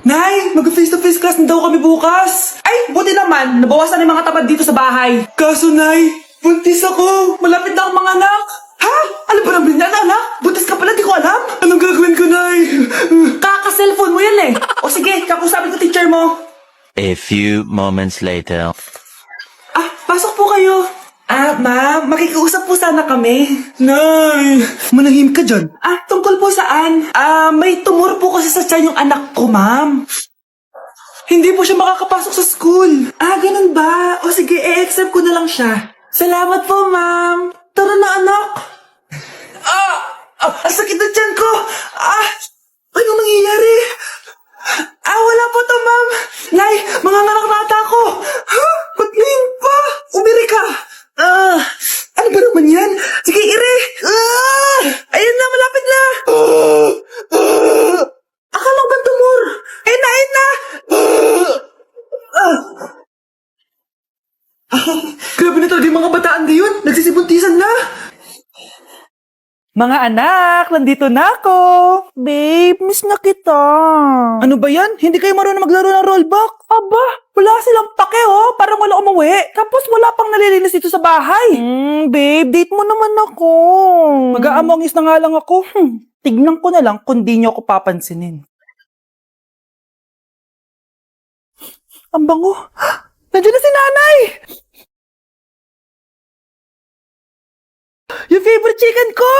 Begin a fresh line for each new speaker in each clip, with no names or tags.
Nay, mag-face-to-face class na daw kami bukas. Ay, buti naman, nabawasan yung mga tamad dito sa bahay. Kaso, Nay, buntis ako. Malapit na akong mga anak. Ha? Ano ba naman yan, anak? Buntis ka pala, di ko alam. Anong gagawin ko, Nay? Kaka-cellphone mo yan eh. O sige, kakusapin ko teacher mo.
A few moments later.
Ah, pasok po kayo. Ah, ma'am, makikiusap po sana kami. Nay, manahim ka dyan. Ah, tungkol po saan? Ah, may tumor po kasi sa tiyan yung anak ko, ma'am. Hindi po siya makakapasok sa school. Ah, ganun ba? O sige, i-accept ko na lang siya. Salamat po, ma'am. Tara na, anak. Ang sakit na tiyan ko. Anong nangyayari? Wala po to, ma'am. Nay, mga nganak-nata ko. Ha? Ba't ngayon pa? Umiri ka. Ano ba naman yan? Sige, ire. Ayun na, malapit na. Akala ko ba tumor? Ayun na. Grabe na talaga yung mga bataan ngayon. Nagsisibuntisan na. Mga anak, nandito na ako. Babe, miss na kita. Ano ba yan? Hindi kayo marunong maglaro ng rollback? Aba, wala silang pake Parang wala umuwi. Tapos wala pang nalilinis dito sa bahay. Babe, date mo naman ako. Mag-aamongis na nga lang ako. Tignan ko na lang kung di niyo ako papansinin. Ang bango. Nandiyan na si nanay. Yung favorite chicken ko!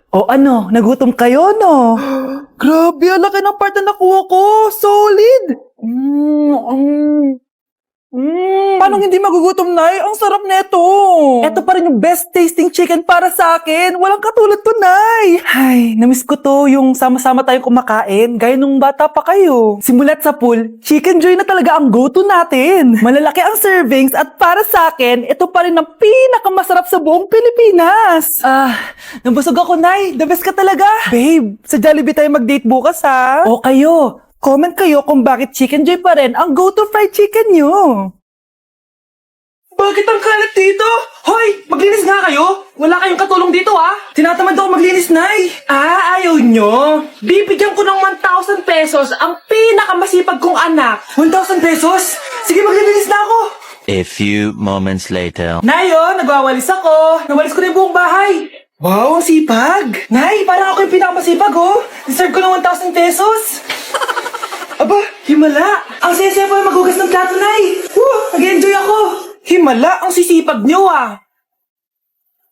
O ano, nagutom kayo, no? Grabe, ang laki ng part na nakuha ko. Solid! Paano hindi magugutom, Nay? Ang sarap nito. Ito pa rin yung best tasting chicken para sa akin. Walang katulad to, Nay. Ay, namiss ko to yung sama-sama tayong kumakain. Gaya nung bata pa kayo. Simulat sa pool, Chicken Joy na talaga ang go-to natin. Malalaki ang servings at para sa akin, ito pa rin ang pinakamasarap sa buong Pilipinas. Nabusog ako, Nay. The best ka talaga. Babe, sa Jollibee tayo mag-date bukas, ha? O kayo. Comment kayo kung bakit Chicken Joy pa rin ang go-to fried chicken nyo. Bakit ang kalat dito? Hoy, maglinis nga kayo. Wala kayong katulong dito, Tinatamad ako maglinis, Nay. Ayaw nyo. Bibigyan ko ng 1,000 pesos ang pinakamasipag kong anak. 1,000 pesos? Sige, maglilinis na ako.
A few moments later.
Nay, nagwawalis ako. Nawalis ko na yung buong bahay. Wow, ang sipag. Nay, parang ako yung pinakamasipag, Deserve ko ng 1,000 pesos. Aba, himala! Ang saya-saya po yung maghugas ng plato, Nay! Nag-enjoy ako! Himala, ang sisipag niyo,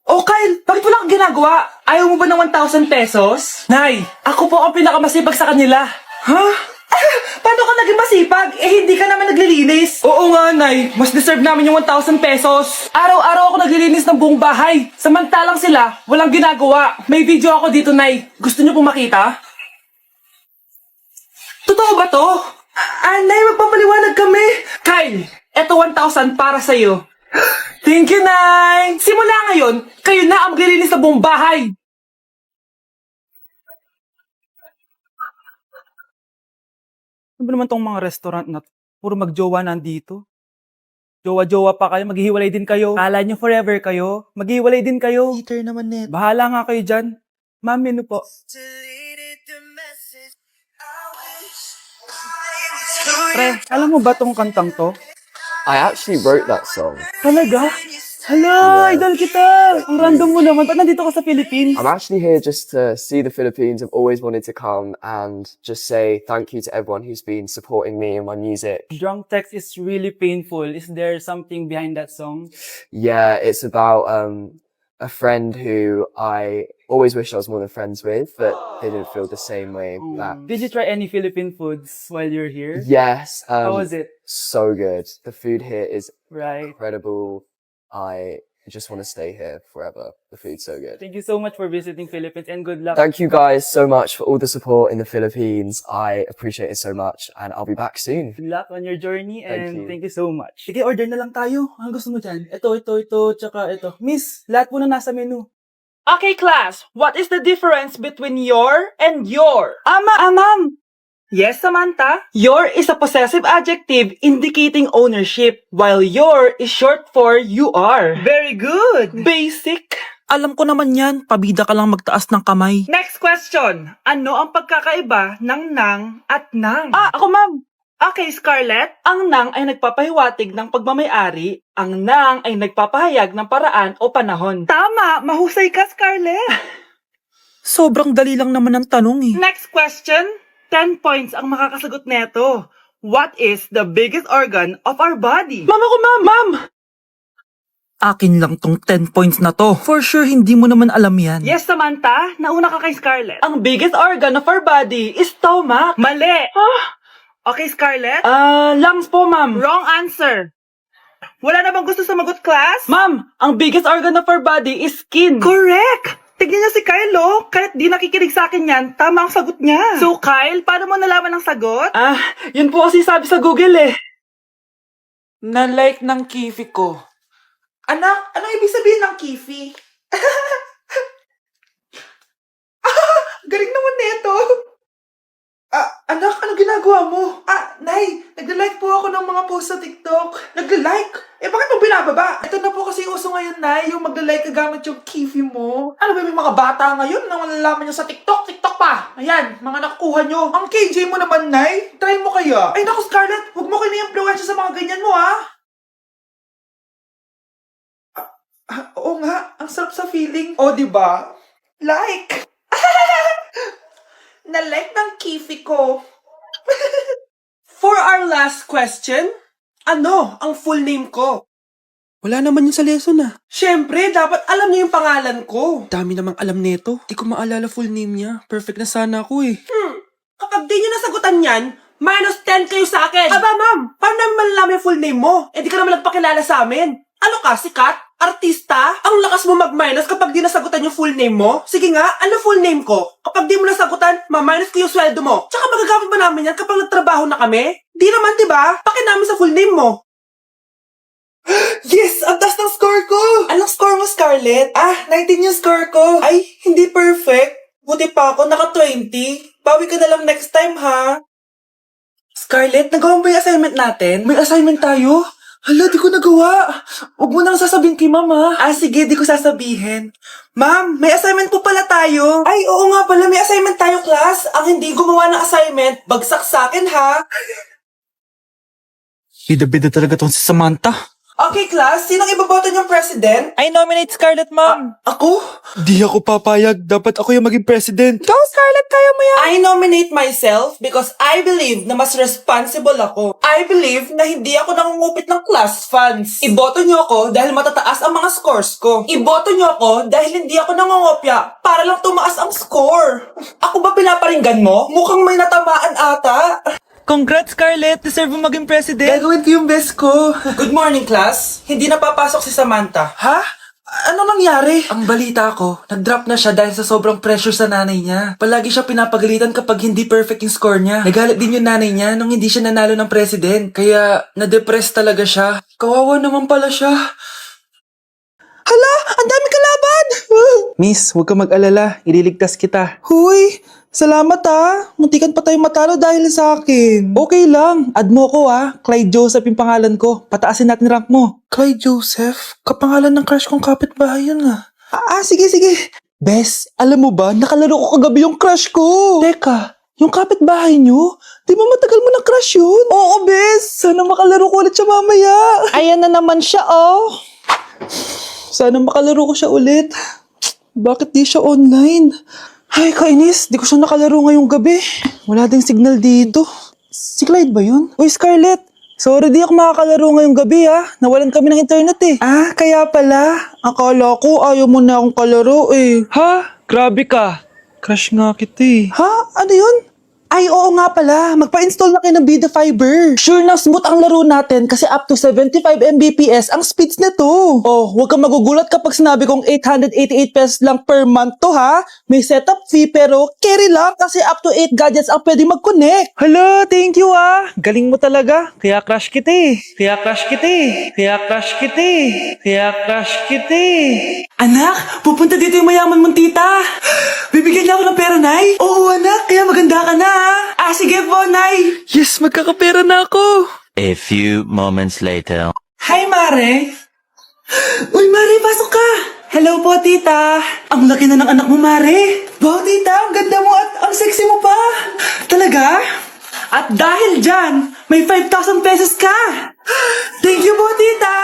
O Kyle, bakit wala kang ginagawa? Ayaw mo ba ng 1,000 pesos? Nay, ako po ang pinakamasipag sa kanila. Ha? Paano ka naging masipag? Hindi ka naman naglilinis. Oo nga, Nay. Mas deserve namin yung 1,000 pesos. Araw-araw ako naglilinis ng buong bahay. Samantalang sila, walang ginagawa. May video ako dito, Nay. Gusto niyo pong makita? Totoo ba to? Nay, magpapaliwanag kami. Kyle, eto 1,000 para sa'yo. Thank you, Nay. Simula ngayon, kayo na ang maglilinis sa buong bahay. Ano ba naman tong mga restaurant na puro magjowa nandito? Jowa-jowa pa kayo, maghihiwalay din kayo. Kala nyo forever kayo, maghihiwalay din kayo. Later naman, net. Bahala nga kayo dyan. Ma'am, menu po. Pre, alam mo ba tong kantang to?
I actually wrote that song.
Talaga? Hala, idol kita! Ang random mo naman. Ba't nandito ka sa Philippines?
I'm actually here just to see the Philippines. I've always wanted to come and just say thank you to everyone who's been supporting me and my music.
Drunk text is really painful. Is there something behind that song?
Yeah, it's about a friend who I always wish I was more than friends with, but didn't feel the same way back.
Did you try any Philippine foods while you're here?
Yes.
How was it?
So good. The food here is
Right.
incredible. I just want to stay here forever. The food's so good.
Thank you so much for visiting Philippines and good luck.
Thank you guys so much for all the support in the Philippines. I appreciate it so much and I'll be back soon.
Good luck on your journey
Thank
and
you.
thank you so much. Sige, order na lang tayo. Ano gusto mo dyan? Ito, tsaka ito. Miss, lahat po na nasa menu. Okay, class. What is the difference between your and your? Ma'am. Yes, Samantha. Your is a possessive adjective indicating ownership, while your is short for you are. Very good. Basic. Alam ko naman yan. Pabida ka lang magtaas ng kamay. Next question. Ano ang pagkakaiba ng nang at nang? Ako, ma'am. Okay, Scarlett. Ang nang ay nagpapahiwatig ng pagmamayari. Ang nang ay nagpapahayag ng paraan o panahon. Tama! Mahusay ka, Scarlett! Sobrang dali lang naman ang tanong eh. Next question. 10 points ang makakasagot neto. What is the biggest organ of our body? Ma'am ako, ma'am! Akin lang tong 10 points na to. For sure, hindi mo naman alam yan. Yes, Samantha. Nauna ka kay Scarlett. Ang biggest organ of our body is stomach. Mali! Okay, Scarlett? Lungs po, ma'am. Wrong answer. Wala na bang gusto sumagot, class? Ma'am, ang biggest organ of our body is skin. Correct! Tignan niyo si Kyle, oh. Kahit di nakikinig sa akin yan, tama ang sagot niya. So, Kyle, paano mo nalaman ang sagot? Yun po kasi sabi sa Google eh. Na-like ng kifi ko. Anak, anong ibig sabihin ng kifi? Galing naman nito. Anak, ano ginagawa mo? Nay, nagla-like po ako ng mga post sa TikTok. Nagla-like? Bakit mo binababa? Ito na po kasi uso ngayon, Nay, yung magla-like ka gamit yung kifi mo. Ano ba yung mga bata ngayon na malalaman nyo sa TikTok? TikTok pa! Ayan, mga nakukuha nyo. Ang KJ mo naman, Nay. Try mo kaya. Ay, naku, Scarlett, huwag mo kayo na-influensya sa mga ganyan mo, ha? Oo nga, ang sarap sa feeling. O, diba? Like! Na-like ng kifi ko. For our last question, ano ang full name ko? Wala naman yun sa lesson Siyempre, dapat alam niyo yung pangalan ko. Dami namang alam nito. Di ko maalala full name niya. Perfect na sana ako eh. Kapag di niyo nasagutan yan, minus 10 kayo sa akin. Aba ma'am, paano namin malalaman yung full name mo? Di ka naman nagpakilala sa amin. Ano ka, sikat? Artista? Ang lakas mo mag-minus kapag di nasagutan yung full name mo? Sige nga, ano full name ko? Kapag di mo nasagutan, ma-minus ko yung sweldo mo. Tsaka magagamit ba namin yan kapag nagtrabaho na kami? Di naman, diba? Pakin namin sa full name mo. Yes! Ang taas ng score ko! Anong score mo, Scarlett? 19 yung score ko. Ay, hindi perfect. Buti pa ako, naka 20. Bawi ka na lang next time, ha? Scarlett, nagawa mo ba yung assignment natin? May assignment tayo? Hala, di ko nagawa. Huwag mo nang sasabihin kay mama. Sige, di ko sasabihin. Ma'am, may assignment po pala tayo. Ay, oo nga pala, may assignment tayo, class. Ang hindi gumawa ng assignment, bagsak sa akin, ha? Bida-bida talaga tong si Samantha. Okay, class. Sinong iboboto niyong president? I nominate Scarlett, ma'am. Ako? Di ako papayag. Dapat ako yung maging president. Go, Scarlett! Kaya mo yan! I nominate myself because I believe na mas responsible ako. I believe na hindi ako nangungupit ng class funds. Iboto niyo ako dahil matataas ang mga scores ko. Iboto niyo ako dahil hindi ako nangungopya para lang tumaas ang score. Ako ba pinaparinggan mo? Mukhang may natamaan ata. Congrats, Scarlett! Deserve mo maging president. Gagawin ko yung best ko. Good morning, class. Hindi napapasok si Samantha. Ha? Ano nangyari? Ang balita ko, nag-drop na siya dahil sa sobrang pressure sa nanay niya. Palagi siya pinapagalitan kapag hindi perfect yung score niya. Nagalit din yung nanay niya nung hindi siya nanalo ng president. Kaya, na-depress talaga siya. Kawawa naman pala siya. Hala! Ang dami kalaban! Miss, huwag ka mag-alala. Ililigtas kita. Huy! Salamat muntikan pa tayo matalo dahil sa akin. Okay lang, add mo ko Clyde Joseph yung pangalan ko. Pataasin natin rank mo. Clyde Joseph? Kapangalan ng crush kong kapitbahay yun sige. Bes, alam mo ba, nakalaro ko kagabi yung crush ko. Teka, yung kapitbahay nyo? Di ba matagal mo ng crush yun? Oo, Bes. Sana makalaro ko ulit siya mamaya. Ayan na naman siya, Sana makalaro ko siya ulit. Bakit di siya online? Ay, kainis. Di ko siya nakalaro ngayong gabi. Wala ding signal dito. Si Clyde ba yun? Uy, Scarlett. Sorry, di ako makakalaro ngayong gabi, Nawalan kami ng internet, kaya pala. Akala ko ayaw mo na akong kalaro, Ha? Grabe ka. Crush nga kita, Ha? Ano yun? Ay, oo nga pala. Magpa-install na kayo ng Vida Fiber. Sure na smooth ang laro natin kasi up to 75 Mbps ang speeds nito. Oh, huwag kang magugulat kapag sinabi kong 888 pesos lang per month to, ha? May setup fee pero carry lang kasi up to 8 gadgets ang pwede mag-connect. Hala, thank you, Galing mo talaga. Kaya crush kita, Anak, pupunta dito yung mayaman mong tita. Bibigyan niya ako ng pera, Nay. Oo, anak. Kaya maganda ka na, sige po, Nay. Yes, magkakapera na ako.
A few moments later.
Hi, Mare. Uy, Mare, pasok ka. Hello po, tita. Ang laki na ng anak mo, Mare. Wow, tita, ang ganda mo at ang sexy mo pa. Talaga? At dahil dyan, may 5,000 pesos ka. Thank you po, tita.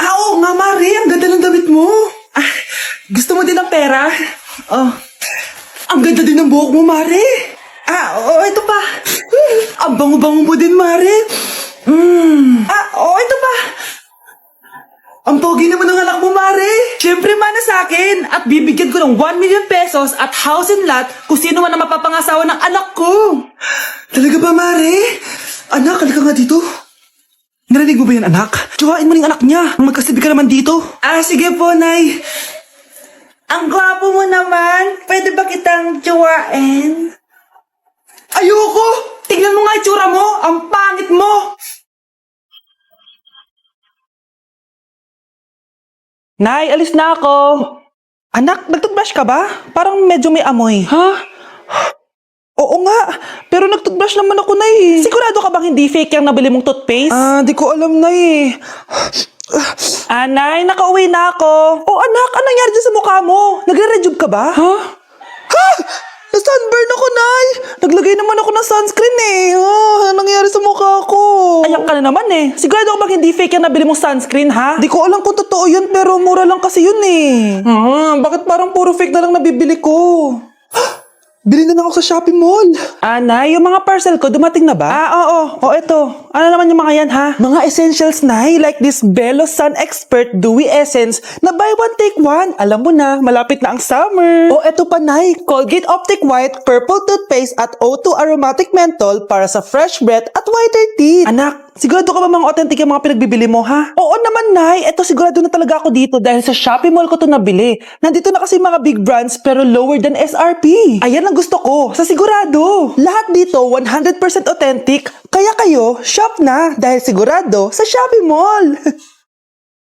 Oo nga, Mari. Ang ganda ng damit mo. Gusto mo din ng pera? Oh. Ang ganda din ng buhok mo, Mari. Oo, ito pa. Ang bango-bango mo din, Mari. Oo, ito pa. Ang pogi naman ng anak mo, Mare. Siyempre, mana sa akin. At bibigyan ko ng 1 million pesos at house and lot kung sino man ang mapapangasawa ng anak ko. Talaga ba, Mare? Anak, halika nga dito. Narinig mo ba yan, anak? Tsuhain mo rin anak niya. Magkasabi ka naman dito. Sige po, Nay. Ang gwapo mo naman. Pwede ba kitang tsuhain? Ayoko! Tingnan mo nga itsura mo. Ang pangit mo. Nay, alis na ako. Anak, nagtoothbrush ka ba? Parang medyo may amoy. Ha? Oo nga, pero nagtoothbrush naman ako, Nay. Sigurado ka bang hindi fake yung nabili mong toothpaste? Di ko alam, Nay. Nay, nakauwi na ako. Anak, anong nangyari dyan sa mukha mo? Nagre-rejuve ka ba? Ha? Na-sunburn ako, Nay. Naglagay naman ako ng sunscreen anong nangyari sa mukha ko? Ayak ka na naman Sigurado ka bang hindi fake yung nabili mong sunscreen, ha? Di ko alam kung totoo yun, pero mura lang kasi yun bakit parang puro fake na lang nabibili ko? Bili na lang ako sa Shopee Mall. Nay, yung mga parcel ko, dumating na ba? Oo. Eto. Ano naman yung mga yan, ha? Mga essentials, Nay, like this Belo Sun Expert Dewy Essence na buy one, take one. Alam mo na, malapit na ang summer. Eto pa, Nay, Colgate Optic White Purple Toothpaste at O2 Aromatic Menthol para sa fresh breath at whiter teeth. Anak, sigurado ka ba mga authentic yung mga pinagbibili mo, ha? Oo naman, Nay. Eto, sigurado na talaga ako dito dahil sa Shopee Mall ko to nabili. Nandito na kasi mga big brands pero lower than SRP. Ayan ang gusto ko. Sa sigurado. Lahat dito 100% authentic. Kaya kayo, shop na dahil sigurado sa Shopee Mall.